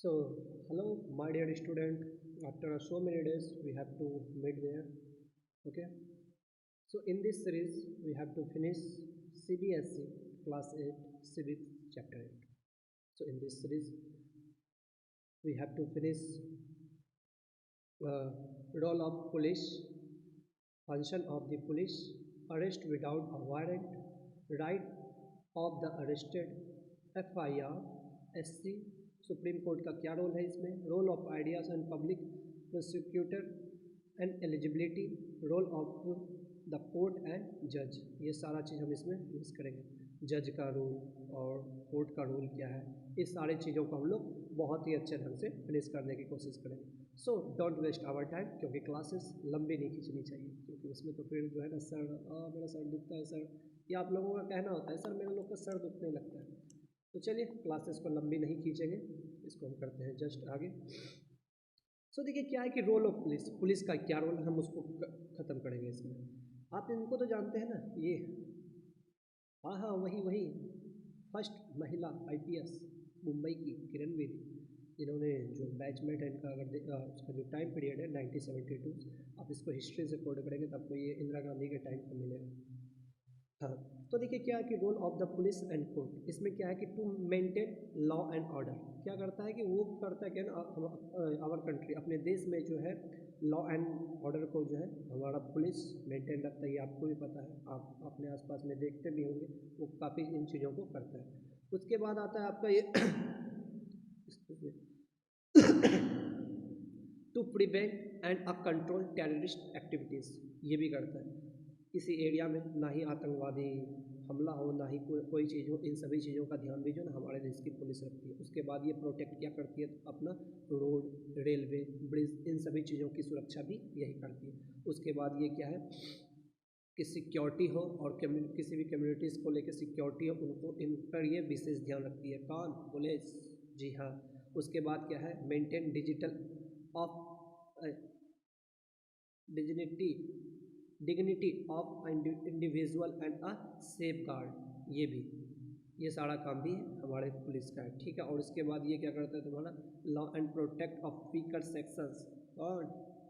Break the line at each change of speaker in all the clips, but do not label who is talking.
So, hello, my dear student. After so many days, we have to meet there. Okay. So, in this series, we have to finish CBSE Class 8 Civics Chapter 8. So, in this series, we have to finish uh, role of police, function of the police, arrest without a warrant, right of the arrested, FIR, SC, Supreme Court का क्या role है इसमें, role of ideas and public prosecutor and eligibility, role of the court and जज, ये सारा चीज़ हम इसमें use करेंगे। जज का रोल और कोर्ट का रोल क्या है, इस सारी चीज़ों को हम लोग बहुत ही अच्छे ढंग से फिनिश करने की कोशिश करेंगे। So don't waste our time, क्योंकि क्लासेस लंबी नहीं खींचनी चाहिए, क्योंकि उसमें तो फिर जो है ना सर मेरा सर दुखता है सर, या आप लोगों का कहना होता है सर मेरे लोग का सर दुखने लगता है। तो चलिए क्लासेस को लंबी नहीं खींचेंगे, इसको हम करते हैं जस्ट आगे। सो देखिए क्या है कि रोल ऑफ पुलिस, पुलिस का क्या रोल है हम उसको ख़त्म करेंगे इसमें। आप इनको तो जानते हैं ना, ये हाँ हाँ वही फर्स्ट महिला IPS मुंबई की किरण बेदी, इन्होंने जो बैचमेट है इनका अगर उसका जो टाइम पीरियड है 1972, आप इसको हिस्ट्री से कोड करेंगे तो आपको ये इंदिरा गांधी के टाइम पर मिलेगा। हाँ, तो देखिए क्या है कि role of the police and court, इसमें क्या है कि to maintain law and order, क्या करता है कि वो करता है क्या ना, आवर कंट्री अपने देश में जो है लॉ एंड ऑर्डर को जो है हमारा पुलिस मेंटेन रखता है, ये आपको भी पता है, आप अपने आसपास में देखते भी होंगे, वो काफ़ी इन चीज़ों को करता है। उसके बाद आता है आपका ये to prevent and control terrorist activities, ये भी करता है। किसी एरिया में ना ही आतंकवादी हमला हो, ना ही कोई चीज़ हो, इन सभी चीज़ों का ध्यान भी जो ना हमारे देश की पुलिस रखती है। उसके बाद ये प्रोटेक्ट क्या करती है, अपना रोड, रेलवे, ब्रिज, इन सभी चीज़ों की सुरक्षा भी यही करती है। उसके बाद ये क्या है कि सिक्योरिटी हो और किसी भी कम्युनिटीज़ को लेकर सिक्योरिटी हो, उनको इन पर ये विशेष ध्यान रखती है। कौन? पुलिस, जी हाँ। उसके बाद क्या है, maintain digital of dignity of individual and a safe guard, ये भी, ये सारा काम भी हमारे पुलिस का है, ठीक है। और उसके बाद ये क्या करता है तुम्हारा law and protect of weaker sections, और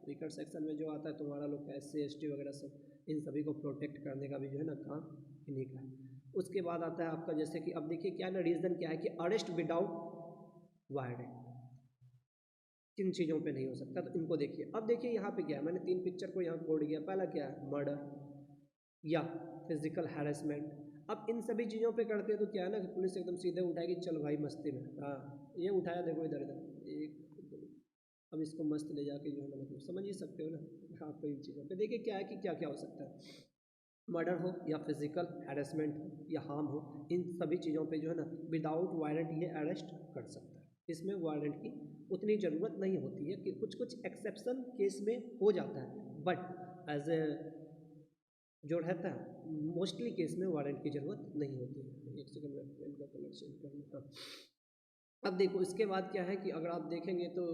वीकर सेक्शन में जो आता है तुम्हारा लोग का SC ST वगैरह सब, इन सभी को प्रोटेक्ट करने का भी जो है ना काम इन्हीं का है। उसके बाद आता है आपका जैसे कि अब देखिए क्या ना, रीज़न क्या है कि अरेस्ट विदाउट वारंट, किन चीज़ों पे नहीं हो सकता, तो इनको देखिए। अब देखिए यहाँ पे क्या है, मैंने 3 पिक्चर को यहाँ कोड किया। पहला क्या है, मर्डर या फिजिकल हैरेसमेंट। अब इन सभी चीज़ों पे करते हैं तो क्या है ना कि पुलिस एकदम सीधे उठाएगी, चल भाई मस्ती में, हाँ ये उठाया देखो इधर इधर, एक दो, अब इसको मस्त ले जाके जो है ना, मतलब समझ ही सकते हो ना आपको इन चीज़ों पे। देखिए क्या है कि क्या क्या हो सकता है, मर्डर हो या फिजिकल हैरेसमेंट हो या हार्म हो, इन सभी चीज़ों पे जो है ना विदाउट वारंट ये अरेस्ट कर सकता है। इसमें वारंट की उतनी ज़रूरत नहीं होती है, कि कुछ कुछ एक्सेप्शन केस में हो जाता है, बट एज ए जो रहता है मोस्टली केस में वारंट की ज़रूरत नहीं होती है। एक सेकंड में पेन का कलर चेंज कर लूँ। अब देखो इसके बाद क्या है कि अगर आप देखेंगे तो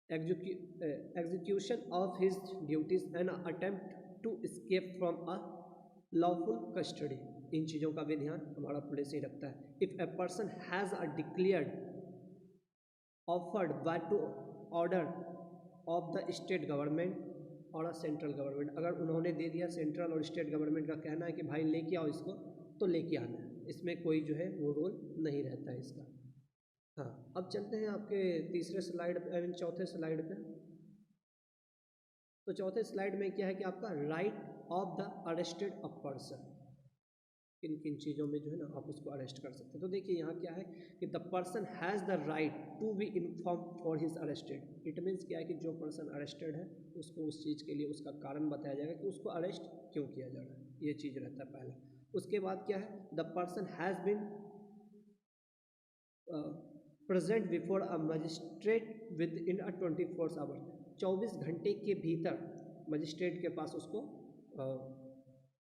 execution of his duties and attempt to escape from a lawful custody, इन चीज़ों का भी ध्यान हमारा पुलिस ही रखता है। If a person has a declared offered by to order of the state government और सेंट्रल गवर्नमेंट, अगर उन्होंने दे दिया, सेंट्रल और स्टेट गवर्नमेंट का कहना है कि भाई लेके आओ इसको, तो लेके आना है, इसमें कोई जो है वो रोल नहीं रहता है इसका। हाँ, अब चलते हैं आपके तीसरे स्लाइड आई मीन चौथे स्लाइड पे। तो चौथे स्लाइड में क्या है कि आपका right of the arrested a person, किन किन चीज़ों में जो है ना आप उसको अरेस्ट कर सकते हैं। तो देखिए यहाँ क्या है कि the person has the right to be inform for his arrested, it means क्या है कि जो पर्सन अरेस्टेड है उसको उस चीज़ के लिए उसका कारण बताया जाएगा कि उसको अरेस्ट क्यों किया जा रहा है, ये चीज़ रहता है पहला। उसके बाद क्या है, the person has been present before a magistrate within a 24 hour, 24 घंटे के भीतर मजिस्ट्रेट के पास उसको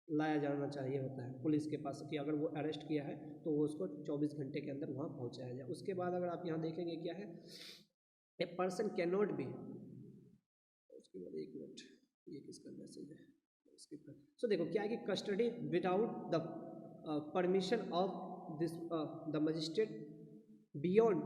लाया जाना चाहिए होता है, पुलिस के पास, कि अगर वो अरेस्ट किया है तो वो उसको 24 घंटे के अंदर वहाँ पहुँचाया जाए। उसके बाद अगर आप यहाँ देखेंगे क्या है, a person can not B, उसके बाद एक मिनट, ये किसका मैसेज है, सो देखो क्या है कि custody without the permission of this the magistrate beyond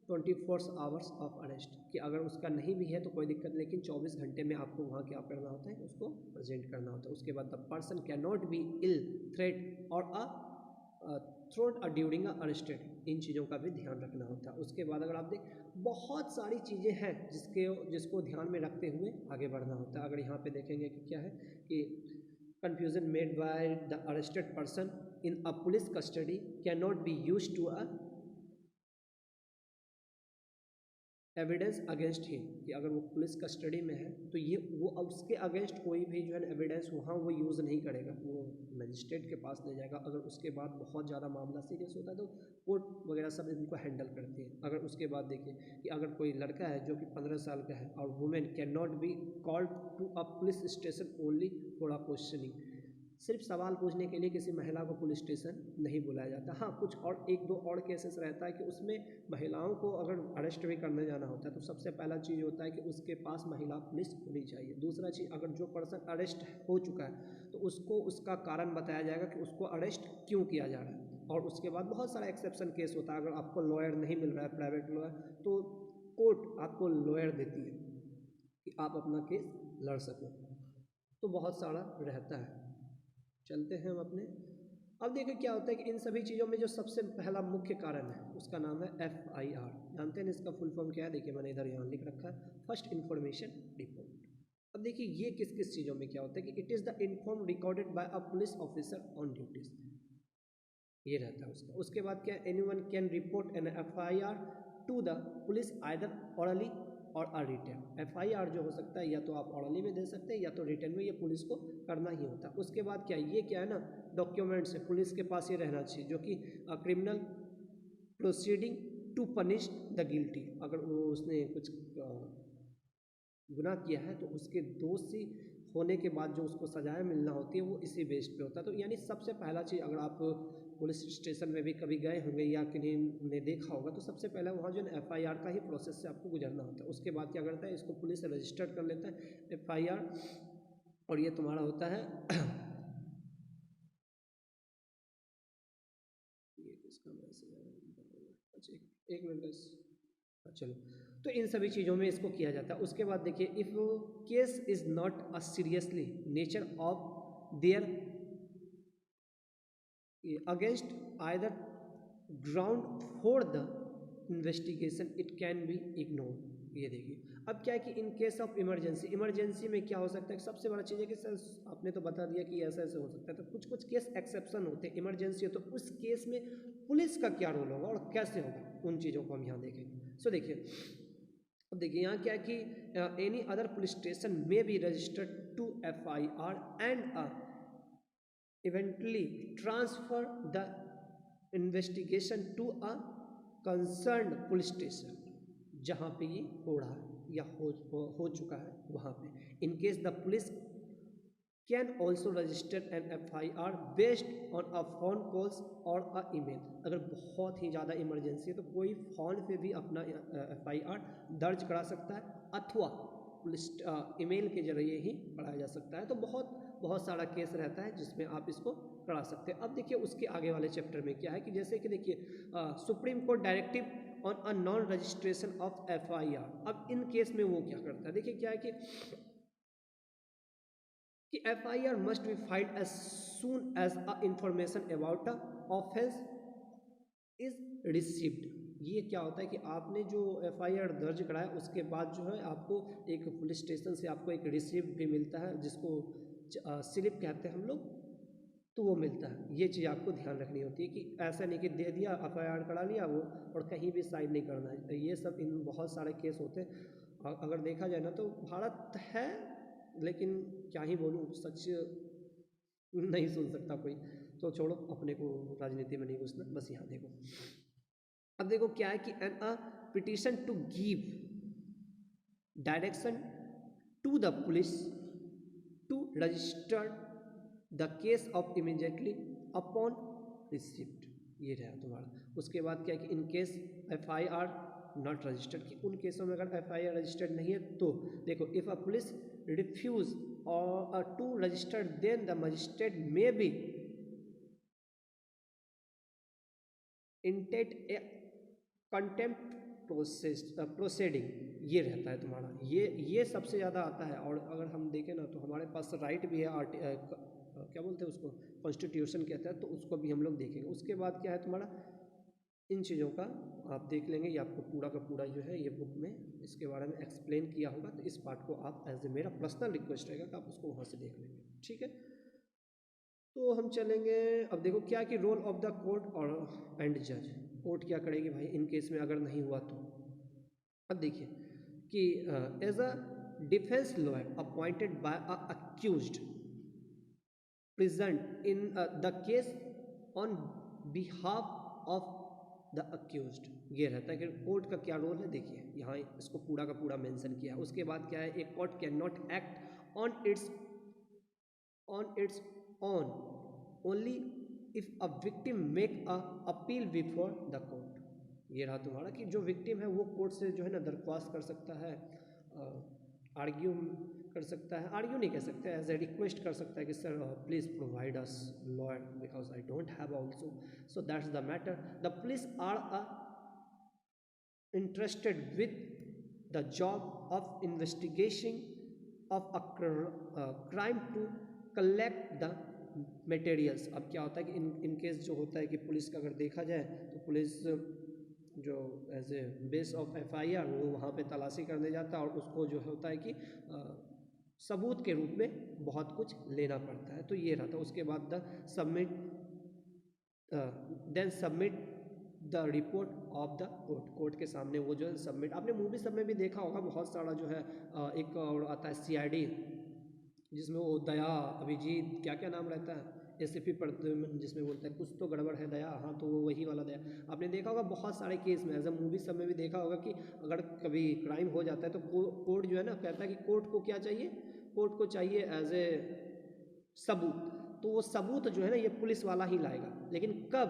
24 hours of arrest, कि अगर उसका नहीं भी है तो कोई दिक्कत, लेकिन 24 घंटे में आपको वहाँ क्या करना होता है, उसको प्रेजेंट करना होता है। उसके बाद the person can not be ill, threat or thrown during arrested, इन चीज़ों का भी ध्यान रखना होता है। उसके बाद अगर आप देख, बहुत सारी चीज़ें हैं जिसको ध्यान में रखते हुए आगे बढ़ना होता है। अगर यहाँ पे देखेंगे कि क्या है कि confusion made by the arrested person in a police custody cannot be used to a evidence against him, कि अगर वो पुलिस कस्टडी में है तो ये वो उसके अगेंस्ट कोई भी जो है एविडेंस वहाँ वो यूज़ नहीं करेगा, वो मजिस्ट्रेट के पास ले जाएगा। अगर उसके बाद बहुत ज़्यादा मामला सीरियस होता है तो कोर्ट वगैरह सब इनको हैंडल करती है। अगर उसके बाद देखिए कि अगर कोई लड़का है जो कि 15 साल का है और women can not be called to a police station only for a questioning, सिर्फ सवाल पूछने के लिए किसी महिला को पुलिस स्टेशन नहीं बुलाया जाता। हाँ, कुछ और एक दो और केसेस रहता है कि उसमें महिलाओं को अगर अरेस्ट भी करने जाना होता है तो सबसे पहला चीज़ होता है कि उसके पास महिला पुलिस होनी चाहिए। दूसरा चीज़, अगर जो पर्सन अरेस्ट हो चुका है तो उसको उसका कारण बताया जाएगा कि उसको अरेस्ट क्यों किया जा रहा है। और उसके बाद बहुत सारा एक्सेप्शन केस होता है, अगर आपको लॉयर नहीं मिल रहा है, प्राइवेट लॉयर, तो कोर्ट आपको लॉयर देती है कि आप अपना केस लड़ सको। तो बहुत सारा रहता है। चलते हैं हम अपने। अब देखिए क्या होता है कि इन सभी चीज़ों में जो सबसे पहला मुख्य कारण है उसका नाम है FIR। जानते हैं इसका फुल फॉर्म क्या है? देखिए मैंने इधर यहाँ लिख रखा है, फर्स्ट इन्फॉर्मेशन रिपोर्ट। अब देखिए ये किस किस चीज़ों में क्या होता है कि it is the inform recorded by a police officer on duties, ये रहता है उसका। उसके बाद क्या, anyone can report an FIR to the police either orally or a written. FIR जो हो सकता है या तो आप ऑरली में दे सकते हैं या तो रिटन में, ये पुलिस को करना ही होता है। उसके बाद क्या, ये क्या है ना, डॉक्यूमेंट्स है, पुलिस के पास ये रहना चाहिए जो कि criminal proceeding to punish the guilty, अगर वो उसने कुछ गुनाह किया है तो उसके दोषी होने के बाद जो उसको सजाएं मिलना होती है वो इसी बेस पे होता है। तो यानी सबसे पहला चीज़, अगर आप पुलिस स्टेशन में भी कभी गए होंगे या किन्हीं ने देखा होगा तो सबसे पहले वहाँ जो है FIR का ही प्रोसेस से आपको गुजरना होता है। उसके बाद क्या करता है, इसको पुलिस रजिस्टर्ड कर लेता है FIR, और ये तुम्हारा होता है ये किसका मैसेज है, एक मिनट, चलो। तो इन सभी चीज़ों में इसको किया जाता है। उसके बाद देखिए, if case is not a seriously nature of their against either ground for the investigation it can be ignore. ये देखिए अब क्या है कि in case of emergency, emergency में क्या हो सकता है, सबसे बड़ा चीज़ है कि सर आपने तो बता दिया कि ऐसा ऐसे हो सकता है, तो कुछ कुछ केस एक्सेप्शन होते हैं, इमरजेंसी हो तो उस केस में पुलिस का क्या रोल होगा और कैसे होगा, उन चीज़ों को हम यहाँ देखेंगे। सो देखिए, अब देखिए यहाँ क्या है कि एनी अदर पुलिस स्टेशन में be registered to FIR and eventually transfer the investigation to a concerned police station जहाँ पे ये हो रहा है या हो चुका है वहाँ पे। In case the police can also register an FIR based on a phone calls or a email. अगर बहुत ही ज़्यादा इमरजेंसी है तो कोई फ़ोन पे भी अपना FIR दर्ज करा सकता है अथवा पुलिस ईमेल के जरिए ही बढ़ाया जा सकता है। तो बहुत सारा केस रहता है जिसमें आप इसको करा सकते हैं। अब देखिए उसके आगे वाले चैप्टर में क्या है कि जैसे कि देखिए supreme court directive on a non registration of FIR। अब इन केस में वो क्या करता है, देखिए क्या है कि FIR must be filed as soon as a information about a offence is received. ये क्या होता है कि आपने जो FIR दर्ज कराया उसके बाद जो है आपको एक पुलिस स्टेशन से आपको एक रिसीप्ट भी मिलता है जिसको स्लिप कहते हैं हम लोग, तो वो मिलता है। ये चीज़ आपको ध्यान रखनी होती है कि ऐसा नहीं कि दे दिया FIR करा लिया वो और कहीं भी साइन नहीं करना है। ये सब इन बहुत सारे केस होते हैं। अगर देखा जाए ना तो भारत है, लेकिन क्या ही बोलूँ, सच नहीं सुन सकता कोई, तो छोड़ो, अपने को राजनीति में नहीं घुसना। बस यहाँ देखो, अब देखो क्या है कि an a petition to give direction to the police to register the case of immediately upon receipt, ये रहा तुम्हारा। उसके बाद क्या है कि in case FIR not registered, कि उन केसों में अगर FIR रजिस्टर्ड नहीं है तो देखो, इफ अ पुलिस रिफ्यूज और to register then the magistrate may be intent contempt proceeding, ये रहता है तुम्हारा, ये सबसे ज़्यादा आता है। और अगर हम देखें ना तो हमारे पास राइट भी है, क्या बोलते हैं उसको, कॉन्स्टिट्यूशन कहता है, तो उसको भी हम लोग देखेंगे। उसके बाद क्या है तुम्हारा, इन चीज़ों का आप देख लेंगे, ये आपको पूरा का पूरा जो है ये बुक में इसके बारे में एक्सप्लेन किया होगा, तो इस पार्ट को आप एज ए मेरा पर्सनल रिक्वेस्ट रहेगा कि आप उसको वहाँ से देख लेंगे, ठीक है। तो हम चलेंगे, अब देखो क्या कि रोल ऑफ द कोर्ट और एंड जज, कोर्ट क्या करेगी भाई इन केस में अगर नहीं हुआ तो। अब देखिए कि as a defence lawyer appointed by a accused present in the case on behalf of the accused, ये रहता है कि कोर्ट का क्या रोल है। देखिए यहाँ इसको पूरा का पूरा मेंशन किया है। उसके बाद क्या है, एक court can not act on its own only if a victim make a appeal before the court। ये रहा तुम्हारा कि जो विक्टिम है वो कोर्ट से जो है ना दरख्वास्त कर सकता है, आर्ग्यू कर सकता है, आर्ग्यू नहीं कह सकते, एज ए रिक्वेस्ट कर सकता है कि sir please provide us lawyer because I don't have also, so that's the matter. The police are a interested with the job of investigation of a crime to collect the materials। अब क्या होता है कि in case जो होता है कि police का अगर देखा जाए तो पुलिस जो as a base of FIR वो वहाँ पे तलाशी करने जाता है और उसको जो होता है कि सबूत के रूप में बहुत कुछ लेना पड़ता है, तो ये रहता है। उसके बाद then submit the report of the court के सामने वो जो है सबमिट। आपने मूवी सब में भी देखा होगा बहुत सारा जो है, एक और आता है सीआईडी जिसमें वो दया, अभिजीत, क्या क्या नाम रहता है, एसीपी प्रद्युम्न, जिसमें बोलता है कुछ तो गड़बड़ है दया, हाँ तो वो वही वाला दया। आपने देखा होगा बहुत सारे केस में, एज अ मूवी सब में भी देखा होगा कि अगर कभी क्राइम हो जाता है तो कोर्ट जो है ना कहता है कि कोर्ट को क्या चाहिए, कोर्ट को चाहिए एज ए सबूत, तो वो सबूत जो है ना ये पुलिस वाला ही लाएगा। लेकिन कब,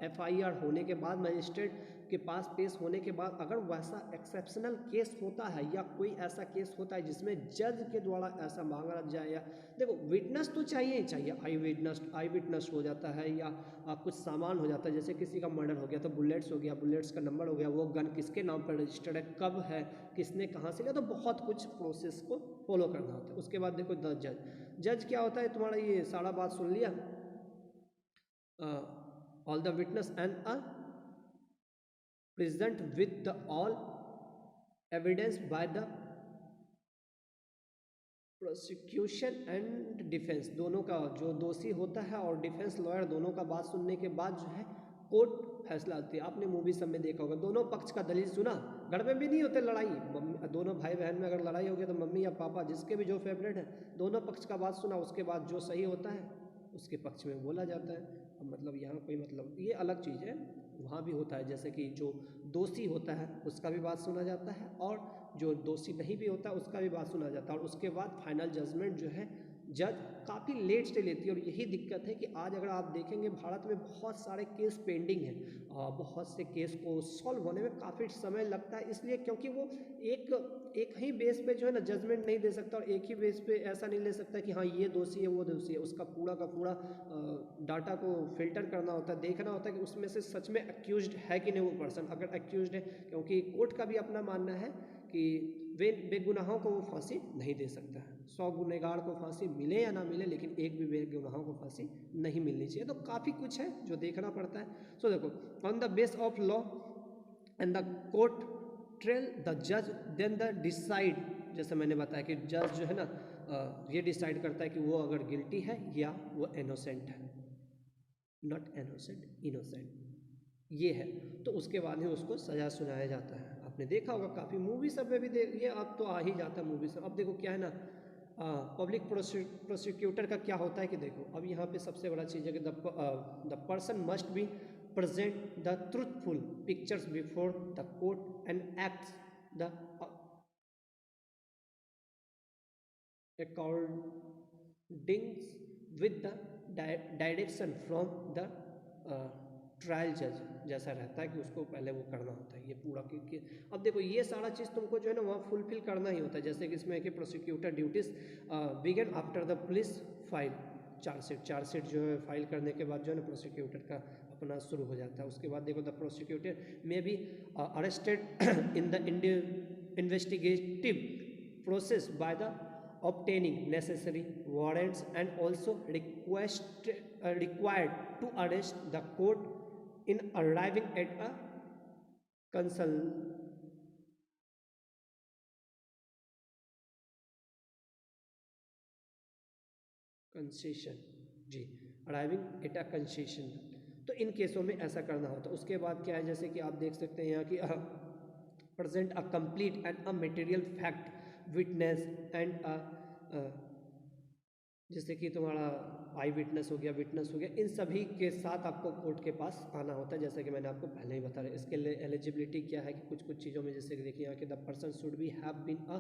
एफआईआर होने के बाद, मजिस्ट्रेट के पास पेश होने के बाद, अगर वैसा एक्सेप्शनल केस होता है या कोई ऐसा केस होता है जिसमें जज के द्वारा ऐसा मांगा जाए, या देखो विटनेस तो चाहिए ही चाहिए, आई विटनेस हो जाता है या कुछ सामान हो जाता है, जैसे किसी का मर्डर हो गया तो बुलेट्स हो गया, बुलेट्स का नंबर हो गया, वो गन किसके नाम पर रजिस्टर्ड है, कब है, किसने कहाँ से लिया, तो बहुत कुछ प्रोसेस को फॉलो करना होता है। उसके बाद देखो द जज क्या होता है, तुम्हारा ये सारा बात सुन लिया, all the witness and are present with the all evidence by the prosecution and defence, दोनों का जो दोषी होता है और डिफेंस लॉयर दोनों का बात सुनने के बाद जो है कोर्ट फैसला आती है। आपने मूवी सब में देखा होगा, दोनों पक्ष का दलील सुना, घर में भी नहीं होते लड़ाई, दोनों भाई बहन में अगर लड़ाई हो गया तो मम्मी या पापा जिसके भी जो फेवरेट है, दोनों पक्ष का बात सुना, उसके बाद जो सही होता है उसके पक्ष में बोला जाता है। मतलब यहाँ कोई मतलब ये अलग चीज़ है, वहाँ भी होता है, जैसे कि जो दोषी होता है उसका भी बात सुना जाता है और जो दोषी नहीं भी होता उसका भी बात सुना जाता है, और उसके बाद फाइनल जजमेंट जो है जज काफ़ी लेट से लेती है। और यही दिक्कत है कि आज अगर आप देखेंगे भारत में बहुत सारे केस पेंडिंग हैं, बहुत से केस को सॉल्व होने में काफ़ी समय लगता है, इसलिए क्योंकि वो एक ही बेस पे जो है ना जजमेंट नहीं दे सकता, और एक ही बेस पे ऐसा नहीं ले सकता कि हाँ ये दोषी है वो दोषी है, उसका पूरा का पूरा डाटा को फिल्टर करना होता है, देखना होता है कि उसमें से सच में एक्यूज्ड है कि नहीं वो पर्सन। अगर एक्यूज्ड है, क्योंकि कोर्ट का भी अपना मानना है कि बेगुनाहों को वो फांसी नहीं दे सकता है, 100 गुनहगार को फांसी मिले या ना मिले, लेकिन एक भी बेगुनाहों को फांसी नहीं मिलनी चाहिए। तो काफ़ी कुछ है जो देखना पड़ता है। सो देखो, on the base of law and the court trail the जज देन द डिसाइड, जैसे मैंने बताया कि जज जो है ना ये डिसाइड करता है कि वो अगर गिल्टी है या वो इनोसेंट है, नॉट इनोसेंट, इनोसेंट ये है, तो उसके बाद ही उसको सज़ा सुनाया जाता है। आपने देखा होगा काफ़ी मूवी सब में भी ये अब तो आ ही जाता है मूवी सब। अब देखो क्या है ना, पब्लिक प्रोसिक्यूटर का क्या होता है कि देखो अब यहाँ पे सबसे बड़ा चीज़ है कि the person must be present the truthful pictures before the court and acts the according with the direction from the trial जज, जैसा रहता है कि उसको पहले वो करना होता है ये पूरा कि अब देखो ये सारा चीज़ तुमको जो है ना वहाँ फुलफिल करना ही होता है। जैसे कि इसमें कि prosecutor duties begin after the police file chargesheet जो है फाइल करने के बाद जो है ना प्रोसिक्यूटर का अपना शुरू हो जाता है। उसके बाद देखो the prosecutor may be arrested in the investigative process by the obtaining necessary warrants and also required to arrest the court in arriving at a concession जी, अराइविंग एट अ कंसेशन। तो इन केसों में ऐसा करना होता है। उसके बाद क्या है, जैसे कि आप देख सकते हैं यहाँ की present a complete and a material fact witness and जैसे कि तुम्हारा आई विटनेस हो गया, विटनेस हो गया, इन सभी के साथ आपको कोर्ट के पास आना होता है। जैसे कि मैंने आपको पहले ही बता रहा। इसके लिए एलिजिबिलिटी क्या है कि कुछ कुछ चीज़ों में जैसे कि देखिए यहाँ के the person should be have been a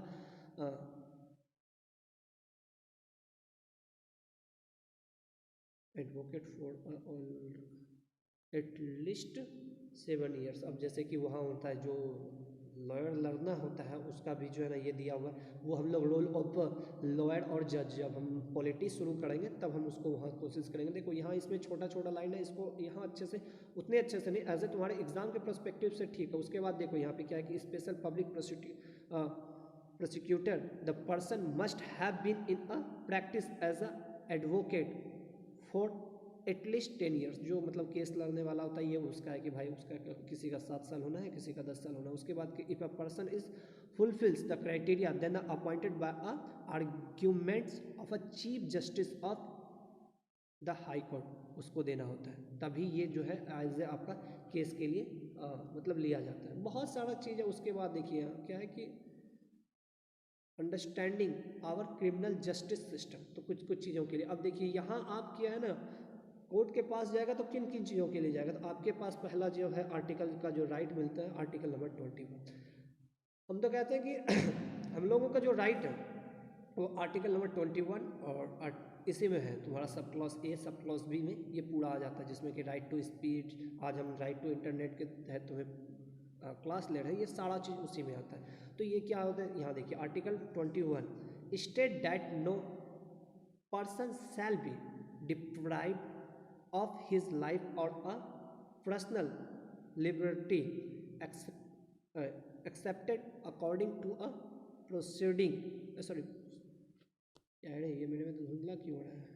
advocate for at least 7 years। अब जैसे कि वहाँ होता है जो लॉयर लड़ना होता है उसका भी जो है ना ये दिया हुआ है, वो हम लोग रोल ऑफ लॉयर और जज जब हम पॉलिटिक्स शुरू करेंगे तब हम उसको वहाँ कोशिश करेंगे। देखो यहाँ इसमें छोटा छोटा लाइन है, इसको यहाँ अच्छे से उतने अच्छे से नहीं, एज ए तुम्हारे एग्जाम के पर्सपेक्टिव से ठीक है। उसके बाद देखो यहाँ पे क्या है कि special public prosecutor the person must have been in a practice as a advocate for at least 10 years। जो मतलब केस लड़ने वाला होता है ये उसका है कि भाई उसका किसी का 7 साल होना है, किसी का 10 साल होना है। उसके बाद if a person is fulfils the criteria then appointed by a arguments of a chief justice of the high court, उसको देना होता है, तभी ये जो है एज ए आपका केस के लिए मतलब लिया जाता है। बहुत सारा चीज़ है। उसके बाद देखिए क्या है कि understanding our criminal justice system, तो कुछ कुछ चीज़ों के लिए। अब देखिए यहाँ आप क्या है ना कोर्ट के पास जाएगा तो किन किन चीज़ों के लिए जाएगा, तो आपके पास पहला जो है आर्टिकल का जो राइट मिलता है, आर्टिकल नंबर 21। हम तो कहते हैं कि हम लोगों का जो राइट है वो आर्टिकल नंबर 21 और इसी में है तुम्हारा sub clause A sub clause B में ये पूरा आ जाता है, जिसमें कि राइट टू स्पीच, आज हम राइट टू इंटरनेट के तहत तुम्हें क्लास ले रहे हैं, ये सारा चीज़ उसी में आता है। तो ये क्या होता है, यहाँ देखिए article 21 state that no person shall be deprived of his life or a personal liberty accepted according to a proceeding sorry क्या है ये मेरे में तो धुंधला क्यों हो रहा है।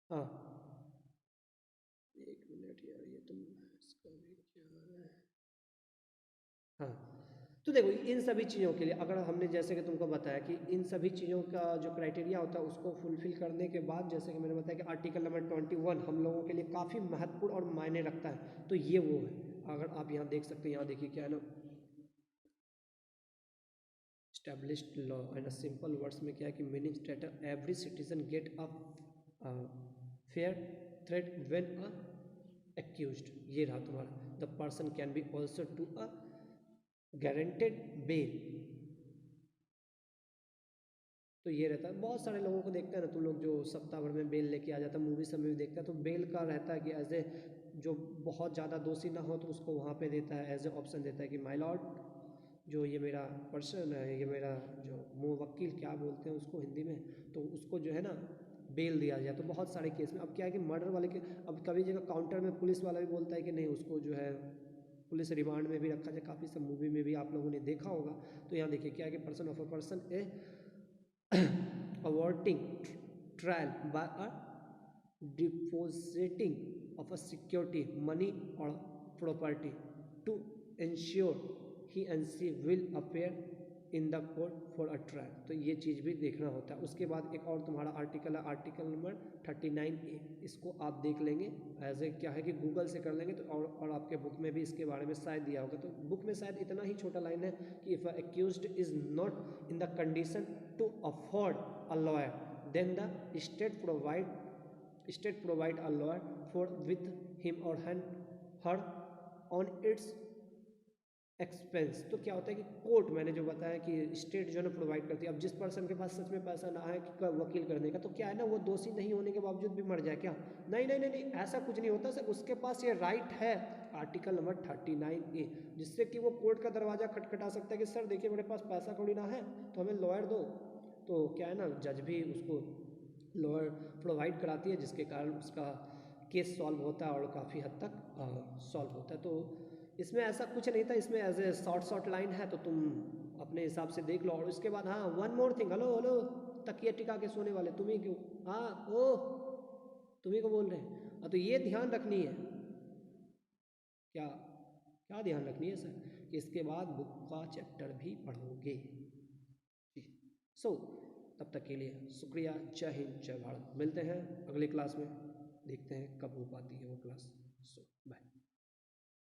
हाँ एक मिनट यार, ये तुम इसका भी क्या है। हाँ तो देखो इन सभी चीज़ों के लिए अगर हमने जैसे कि तुमको बताया कि इन सभी चीज़ों का जो क्राइटेरिया होता है उसको फुलफिल करने के बाद, जैसे कि मैंने बताया कि आर्टिकल नंबर 21 हम लोगों के लिए काफ़ी महत्वपूर्ण और मायने रखता है, तो ये वो है। अगर आप यहाँ देख सकते हैं, यहाँ देखिए क्या है ना established law and a simple words में क्या है कि means that every citizen get a fair threat when a accused, ये रहा तुम्हारा the person can be also to a guaranteed bail, तो ये रहता है। बहुत सारे लोगों को देखते हैं ना तुम लोग जो सप्ताह भर में बेल लेके आ जाता है, मूवी सब में भी देखता है, तो बेल का रहता है कि एज ए जो बहुत ज़्यादा दोषी ना हो तो उसको वहाँ पे देता है एज ए ऑप्शन देता है कि माय लॉर्ड, जो ये मेरा पर्सन है, ये मेरा जो मुवक्किल क्या बोलते हैं उसको हिंदी में, तो उसको जो है ना बेल दिया जाए। तो बहुत सारे केस में अब क्या है कि मर्डर वाले के, अब कभी जगह काउंटर में पुलिस वाला भी बोलता है कि नहीं उसको जो है पुलिस रिमांड में भी रखा जाए, काफ़ी सब मूवी में भी आप लोगों ने देखा होगा। तो यहाँ देखिए क्या है कि person of a person a awarding trial by a depositing of a security money और property to insure he and she will appear in the court for a trial, तो ये चीज़ भी देखना होता है। उसके बाद एक और तुम्हारा आर्टिकल है आर्टिकल नंबर 39A, इसको आप देख लेंगे एज ए क्या है कि गूगल से कर लेंगे तो और आपके बुक में भी इसके बारे में शायद दिया होगा। तो बुक में शायद इतना ही छोटा लाइन है कि if accused is not in the condition to afford a lawyer then the state provide a lawyer for with him or her on it's expense. तो क्या होता है कि कोर्ट, मैंने जो बताया कि स्टेट जो है ना प्रोवाइड करती है। अब जिस पर्सन के पास सच में पैसा ना है कि वकील करने का, तो क्या है ना वो दोषी नहीं होने के बावजूद भी मर जाए क्या? नहीं नहीं नहीं नहीं, ऐसा कुछ नहीं होता सर, उसके पास ये राइट है आर्टिकल नंबर 39A, जिससे कि वो कोर्ट का दरवाजा खटखटा सकता है कि सर देखिए मेरे पास पैसा कौड़ी ना है तो हमें लॉयर दो। तो क्या है ना जज भी उसको लॉयर प्रोवाइड कराती है, जिसके कारण उसका केस सॉल्व होता है और काफ़ी हद तक सॉल्व होता है। तो इसमें ऐसा कुछ नहीं था, इसमें एज ए शॉर्ट लाइन है तो तुम अपने हिसाब से देख लो। और उसके बाद हाँ, one more thing, hello hello, तकिया टिका के सोने वाले तुम्हें क्यों, हाँ ओ तुम्ही को बोल रहे हैं। हाँ, तो ये ध्यान रखनी है, क्या क्या ध्यान रखनी है सर, कि इसके बाद बुक का चैप्टर भी पढ़ोगे। सो तब तक के लिए शुक्रिया, जय हिंद जय भारत। मिलते हैं अगले क्लास में, देखते हैं कब हो पाती है वो क्लास। सो बाय।